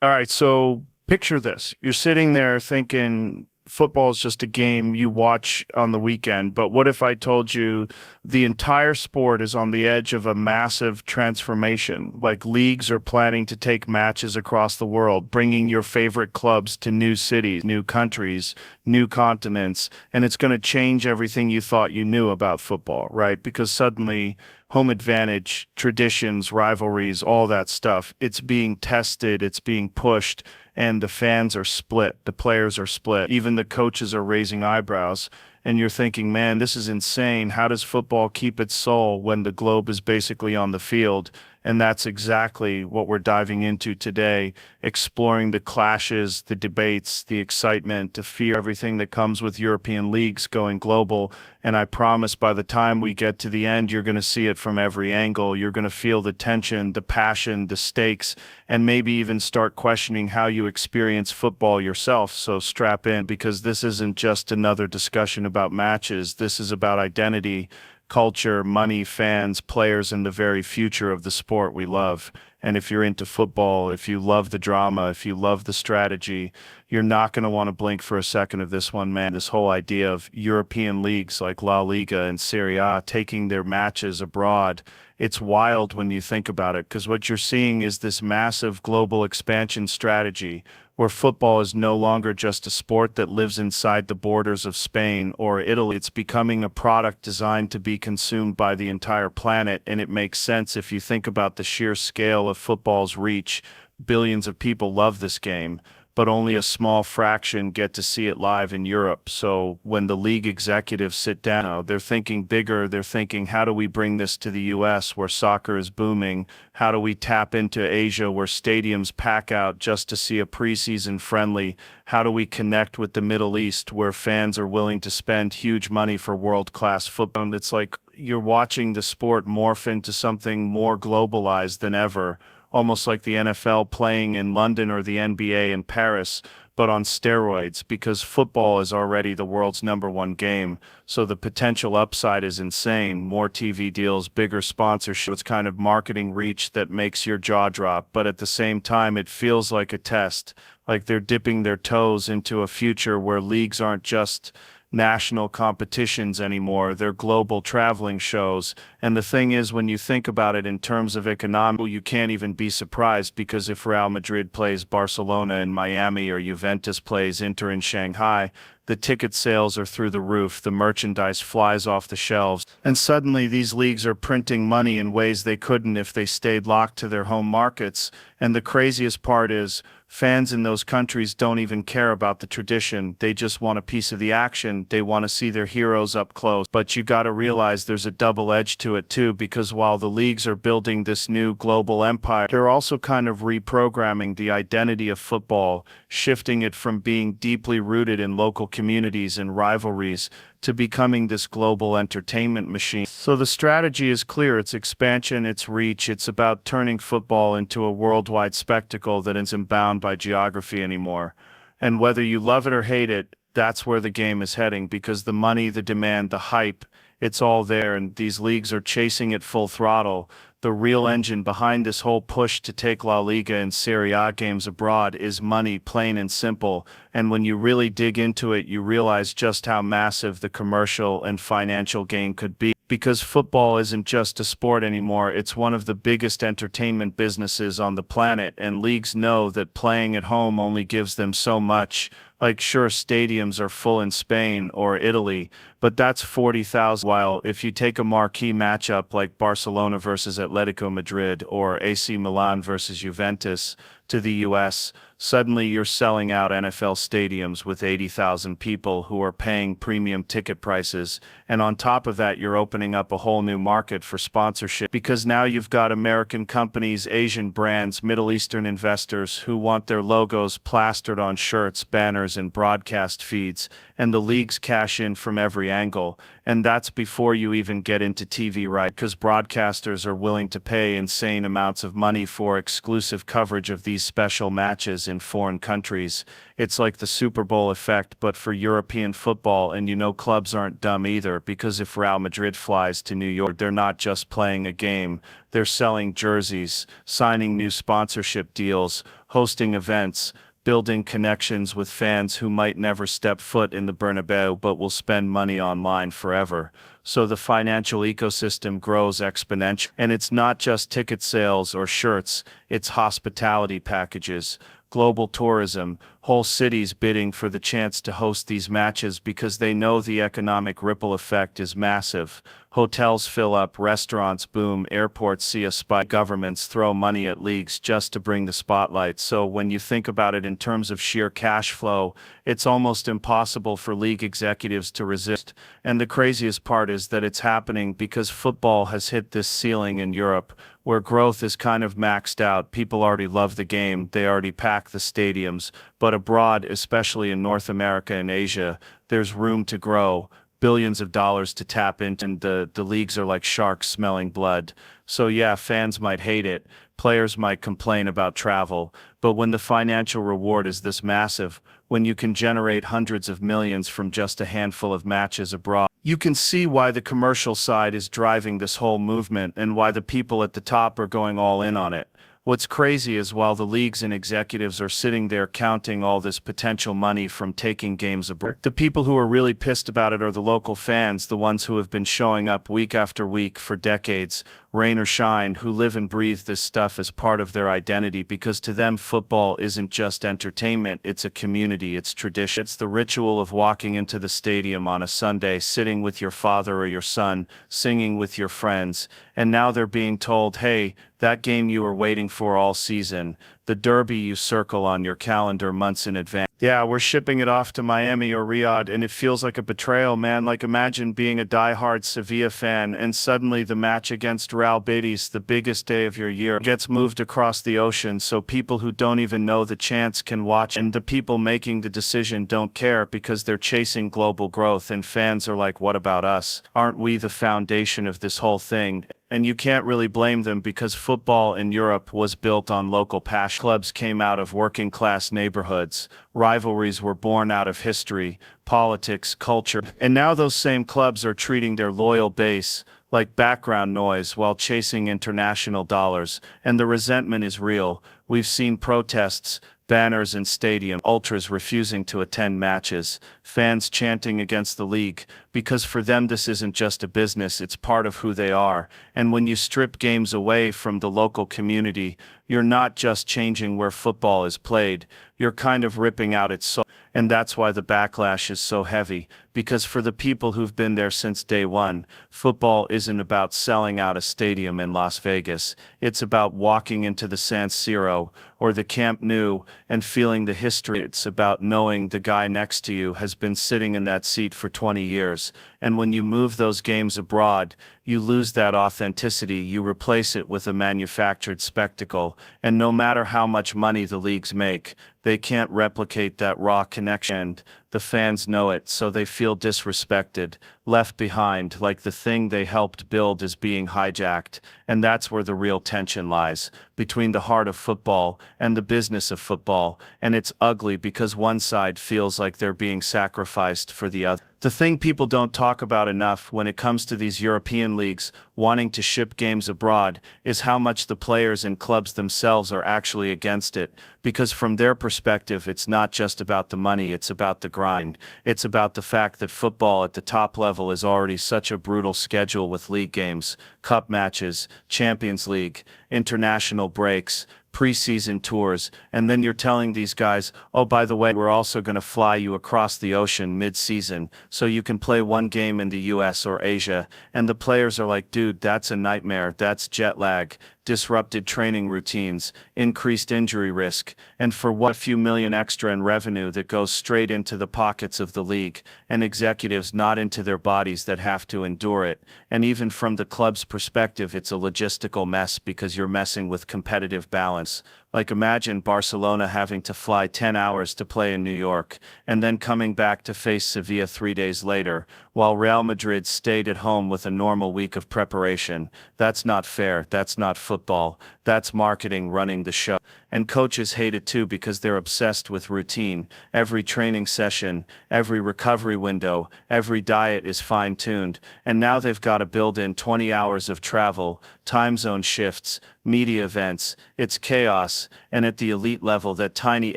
All right, so picture this. You're sitting there thinking football is just a game you watch on the weekend, but what if I told you the entire sport is on the edge of a massive transformation? Like leagues are planning to take matches across the world, bringing your favorite clubs to new cities, new countries, new continents, and it's going to change everything you thought you knew about football, right? Because suddenly home advantage, traditions, rivalries, all that stuff. It's being tested, it's being pushed, and the fans are split. The players are split. Even the coaches are raising eyebrows. And you're thinking, man, this is insane. How does football keep its soul when the globe is basically on the field? And that's exactly what we're diving into today, exploring the clashes, the debates, the excitement, the fear, everything that comes with European leagues going global. And I promise by the time we get to the end, you're going to see it from every angle. You're going to feel the tension, the passion, the stakes, and maybe even start questioning how you experience football yourself. So strap in because this isn't just another discussion about matches. This is about identity, culture, money, fans, players, and the very future of the sport we love. And if you're into football, if you love the drama, if you love the strategy, you're not going to want to blink for a second of this one, man. This whole idea of European leagues like La Liga and Serie A taking their matches abroad, it's wild when you think about it, because what you're seeing is this massive global expansion strategy where football is no longer just a sport that lives inside the borders of Spain or Italy. It's becoming a product designed to be consumed by the entire planet, and it makes sense if you think about the sheer scale of football's reach. Billions of people love this game, but only a small fraction get to see it live in Europe. So when the league executives sit down, they're thinking bigger. They're thinking, how do we bring this to the US where soccer is booming? How do we tap into Asia where stadiums pack out just to see a preseason friendly? How do we connect with the Middle East where fans are willing to spend huge money for world-class football? And it's like you're watching the sport morph into something more globalized than ever, almost like the NFL playing in London or the NBA in Paris, but on steroids because football is already the world's number one game. So the potential upside is insane. More TV deals, bigger sponsorship. It's kind of marketing reach that makes your jaw drop, but at the same time, it feels like a test, like they're dipping their toes into a future where leagues aren't just national competitions anymore. They're global traveling shows. And the thing is, when you think about it in terms of economic, you can't even be surprised because if Real Madrid plays Barcelona in Miami or Juventus plays Inter in Shanghai, the ticket sales are through the roof, the merchandise flies off the shelves, and suddenly these leagues are printing money in ways they couldn't if they stayed locked to their home markets. And the craziest part is, fans in those countries don't even care about the tradition. They just want a piece of the action. They want to see their heroes up close. But you got to realize there's a double edge to it too, because while the leagues are building this new global empire, they're also kind of reprogramming the identity of football, shifting it from being deeply rooted in local communities and rivalries to becoming this global entertainment machine. So the strategy is clear. It's expansion, it's reach. It's about turning football into a worldwide spectacle that isn't bound by geography anymore. And whether you love it or hate it, that's where the game is heading because the money, the demand, the hype, it's all there, and these leagues are chasing it full throttle. The real engine behind this whole push to take La Liga and Serie A games abroad is money, plain and simple. And when you really dig into it, you realize just how massive the commercial and financial gain could be. Because football isn't just a sport anymore, it's one of the biggest entertainment businesses on the planet, and leagues know that playing at home only gives them so much. Like, sure, stadiums are full in Spain or Italy, but that's 40,000. While if you take a marquee matchup like Barcelona versus Atletico Madrid or AC Milan versus Juventus to the US, suddenly you're selling out NFL stadiums with 80,000 people who are paying premium ticket prices. And on top of that, you're opening up a whole new market for sponsorship because now you've got American companies, Asian brands, Middle Eastern investors who want their logos plastered on shirts, banners, partners and broadcast feeds, and the leagues cash in from every angle. And that's before you even get into TV rights, because broadcasters are willing to pay insane amounts of money for exclusive coverage of these special matches in foreign countries. It's like the Super Bowl effect, but for European football, and clubs aren't dumb either, because if Real Madrid flies to New York, they're not just playing a game, they're selling jerseys, signing new sponsorship deals, hosting events, building connections with fans who might never step foot in the Bernabeu but will spend money online forever. So the financial ecosystem grows exponentially. And it's not just ticket sales or shirts, it's hospitality packages, global tourism, whole cities bidding for the chance to host these matches because they know the economic ripple effect is massive. Hotels fill up, restaurants boom, airports see a spike, governments throw money at leagues just to bring the spotlight. So when you think about it in terms of sheer cash flow, it's almost impossible for league executives to resist. And the craziest part is that it's happening because football has hit this ceiling in Europe, where growth is kind of maxed out. People already love the game, they already pack the stadiums, but abroad, especially in North America and Asia, there's room to grow, billions of dollars to tap into, and the leagues are like sharks smelling blood. So yeah, fans might hate it, players might complain about travel, but when the financial reward is this massive, when you can generate hundreds of millions from just a handful of matches abroad, you can see why the commercial side is driving this whole movement and why the people at the top are going all in on it. What's crazy is while the leagues and executives are sitting there counting all this potential money from taking games abroad, the people who are really pissed about it are the local fans, the ones who have been showing up week after week for decades, rain or shine, who live and breathe this stuff as part of their identity, because to them football isn't just entertainment, it's a community, it's tradition. It's the ritual of walking into the stadium on a Sunday, sitting with your father or your son, singing with your friends, and now they're being told, hey, that game you were waiting for all season, the derby you circle on your calendar months in advance. Yeah, we're shipping it off to Miami or Riyadh, and it feels like a betrayal, man. Like imagine being a die-hard Sevilla fan and suddenly the match against Real Betis, the biggest day of your year, gets moved across the ocean so people who don't even know the chance can watch, and the people making the decision don't care because they're chasing global growth, and fans are like, what about us? Aren't we the foundation of this whole thing? And you can't really blame them because football in Europe was built on local passion. Clubs came out of working-class neighborhoods. Rivalries were born out of history, politics, culture. And now those same clubs are treating their loyal base like background noise while chasing international dollars. And the resentment is real. We've seen protests, banners in stadium, ultras refusing to attend matches, fans chanting against the league, because for them this isn't just a business, it's part of who they are. And when you strip games away from the local community, you're not just changing where football is played, you're kind of ripping out its soul. And that's why the backlash is so heavy, because for the people who've been there since day one, football isn't about selling out a stadium in Las Vegas, it's about walking into the San Siro or the Camp Nou and feeling the history. It's about knowing the guy next to you has been sitting in that seat for 20 years. And when you move those games abroad, you lose that authenticity, you replace it with a manufactured spectacle, and no matter how much money the leagues make, they can't replicate that raw connection. The fans know it, so they feel disrespected, left behind, like the thing they helped build is being hijacked. And that's where the real tension lies, between the heart of football and the business of football. And it's ugly because one side feels like they're being sacrificed for the other. The thing people don't talk about enough when it comes to these European leagues wanting to ship games abroad is how much the players and clubs themselves are actually against it, because from their perspective it's not just about the money, it's about the grind. It's about the fact that football at the top level is already such a brutal schedule with league games, cup matches, Champions League, international breaks, preseason tours, and then you're telling these guys, oh, by the way, we're also going to fly you across the ocean mid-season so you can play one game in the US or Asia. And the players are like, dude, that's a nightmare, that's jet lag, disrupted training routines, increased injury risk, and for what, a few million extra in revenue that goes straight into the pockets of the league, and executives not into their bodies that have to endure it. And even from the club's perspective, it's a logistical mess because you're messing with competitive balance. Like imagine Barcelona having to fly 10 hours to play in New York, and then coming back to face Sevilla 3 days later, while Real Madrid stayed at home with a normal week of preparation. That's not fair, that's not football, that's marketing running the show. And coaches hate it too because they're obsessed with routine. Every training session, every recovery window, every diet is fine-tuned, and now they've got to build in 20 hours of travel, time zone shifts, media events. It's chaos, and at the elite level that tiny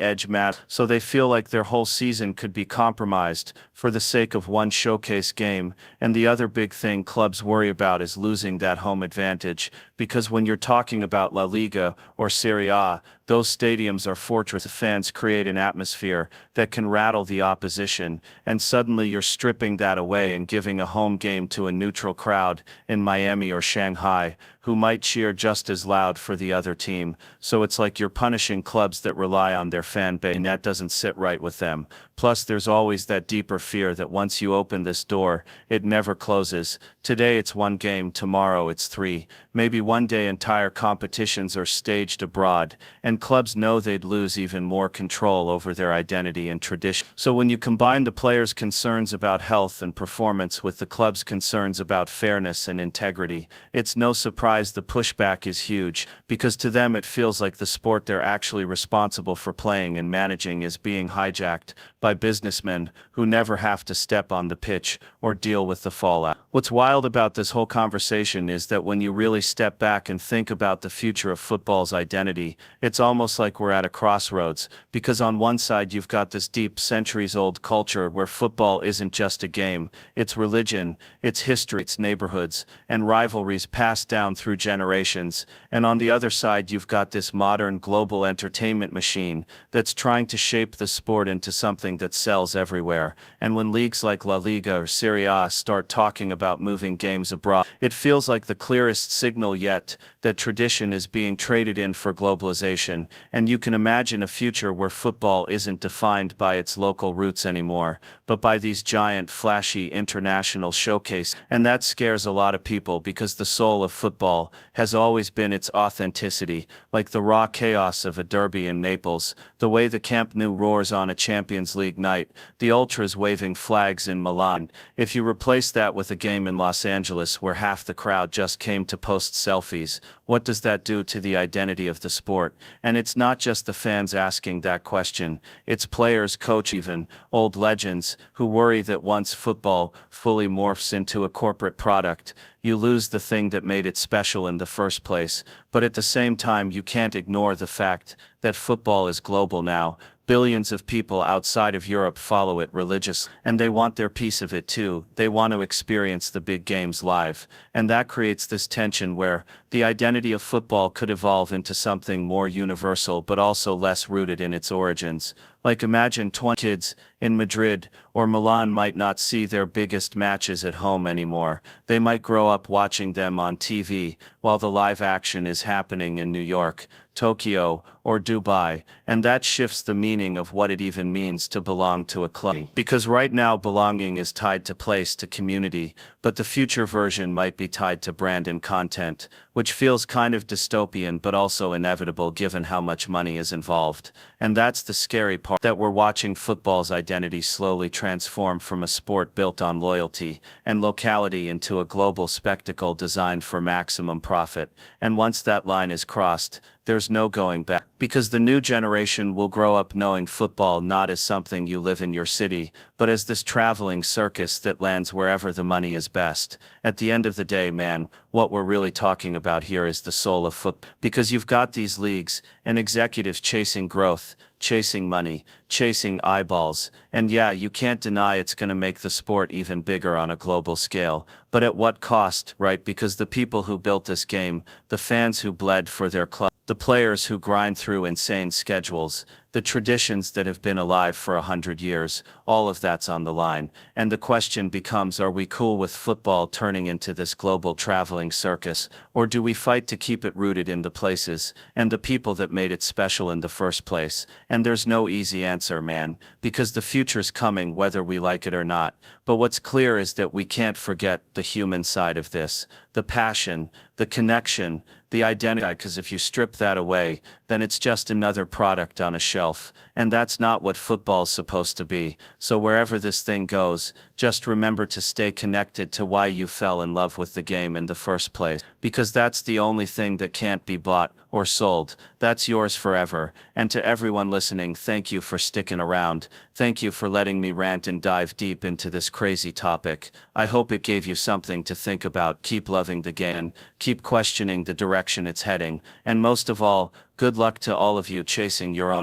edge matters, so they feel like their whole season could be compromised for the sake of one showcase game. And the other big thing clubs worry about is losing that home advantage, because when you're talking about La Liga or Serie A, those stadiums are fortress. Fans create an atmosphere that can rattle the opposition, and suddenly you're stripping that away and giving a home game to a neutral crowd in Miami or Shanghai, who might cheer just as loud for the other team. So it's like you're punishing clubs that rely on their fan base, and that doesn't sit right with them. Plus, there's always that deeper fear that once you open this door, it never closes. Today it's one game, tomorrow it's three. Maybe one day entire competitions are staged abroad, and clubs know they'd lose even more control over their identity and tradition. So when you combine the players' concerns about health and performance with the club's concerns about fairness and integrity, it's no surprise the pushback is huge, because to them it feels like the sport they're actually responsible for playing and managing is being hijacked by businessmen who never have to step on the pitch or deal with the fallout. What's wild about this whole conversation is that when you really step back and think about the future of football's identity, it's almost like we're at a crossroads, because on one side you've got this deep, centuries-old culture where football isn't just a game, it's religion, it's history, it's neighborhoods, and rivalries passed down through generations, and on the other side you've got this modern global entertainment machine that's trying to shape the sport into something that sells everywhere. And when leagues like La Liga or Serie A start talking about moving games abroad, it feels like the clearest signal yet that tradition is being traded in for globalization. And you can imagine a future where football isn't defined by its local roots anymore, but by these giant, flashy international showcases. And that scares a lot of people, because the soul of football has always been its authenticity, like the raw chaos of a derby in Naples, the way the Camp Nou roars on a Champions League night, the ultras waving flags in Milan. If you replace that with a game in Los Angeles where half the crowd just came to post selfies, what does that do to the identity of the sport? And it's not just the fans asking that question, it's players, coach, even old legends who worry that once football fully morphs into a corporate product, you lose the thing that made it special in the first place. But at the same time, you can't ignore the fact that football is global now. Billions of people outside of Europe follow it religiously, and they want their piece of it too. They want to experience the big games live. And that creates this tension where the identity of football could evolve into something more universal but also less rooted in its origins. Like imagine 20 kids in Madrid or Milan might not see their biggest matches at home anymore. They might grow up watching them on TV while the live action is happening in New York, Tokyo, or Dubai, and that shifts the meaning of what it even means to belong to a club. Because right now belonging is tied to place, to community, but the future version might be tied to brand and content, which feels kind of dystopian but also inevitable given how much money is involved. And that's the scary part, that we're watching football's identity slowly transform from a sport built on loyalty and locality into a global spectacle designed for maximum profit. And once that line is crossed, there's no going back, because the new generation will grow up knowing football not as something you live in your city, but as this traveling circus that lands wherever the money is best. At the end of the day, man, what we're really talking about here is the soul of football, because you've got these leagues and executives chasing growth, chasing money, chasing eyeballs, and yeah, you can't deny it's going to make the sport even bigger on a global scale. But at what cost, right? Because the people who built this game, the fans who bled for their club, the players who grind through insane schedules, the traditions that have been alive for 100 years, all of that's on the line. And the question becomes, are we cool with football turning into this global traveling circus, or do we fight to keep it rooted in the places and the people that made it special in the first place? And there's no easy answer, man, because the future's coming whether we like it or not. But what's clear is that we can't forget the human side of this. the passion, the connection, the identity. Because if you strip that away, then it's just another product on a shelf. And that's not what football's supposed to be. So wherever this thing goes, just remember to stay connected to why you fell in love with the game in the first place. Because that's the only thing that can't be bought or sold. That's yours forever. And to everyone listening, thank you for sticking around. Thank you for letting me rant and dive deep into this crazy topic. I hope it gave you something to think about. Keep loving the game, keep questioning the direction it's heading, and most of all, good luck to all of you chasing your own